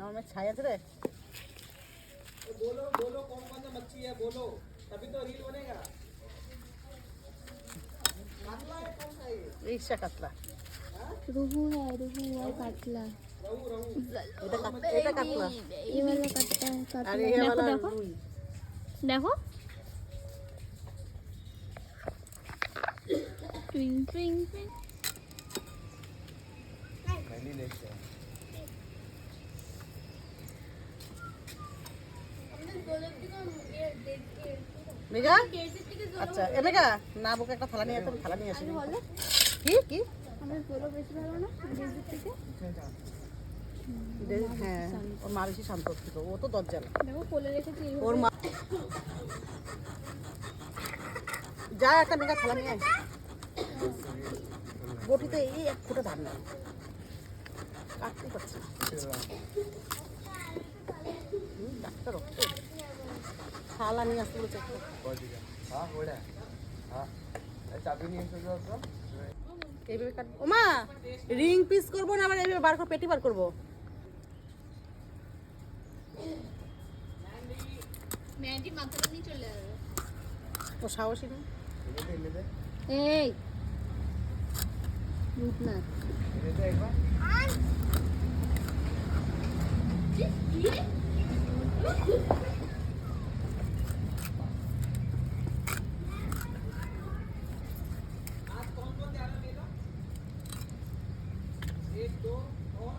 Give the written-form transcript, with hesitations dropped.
আমার ছাই আছে রে। बोलो बोलो कौन कौन सा मच्छी है बोलो, तभी तो रील बनेगा। कातला है कौन सा है? রিক্সা কাতলা। रोहू है, रोहू और कातला। रहू रहू। এটা কাতলা। ये वाला कातला है, আর कातला। এই वाला देखो রুই। देखो ट्विंग ट्विंग ट्विंग। मैंने लेके आया। মেঘা আচ্ছা এ মেঘা না বুকে একটা থালা নিয়ে আসতে, থালা নিয়ে আসি। কি কি हमें बोलो बेশি ভালো না ডেজির থেকে। হ্যাঁ ওর মা বেশি শান্ত ছিল, ও তো দরজাল। দেখো কোলে রেখেছি ওর মা যা একটা মেঘা থালা নিয়ে আয়। বটিতে এই এক ফুটা ধান নেই, কাটতে পারছি না। ডাক্তার রক্ত থালা নিয়ে আসতে বলেছে। हाँ हो रहा है। हाँ चाबी नहीं है तो এইভাবে কাটবো। ওমা রিং পিস করবো না, আবার এইভাবে বার করে পেটি বার করবো। মেহেদি মাথাটা নিয়ে চলে যাবে। ও সাহসী না। এই ভূতনাথ एक बार आज कौन कौन जा रहा है मेला? एक दो और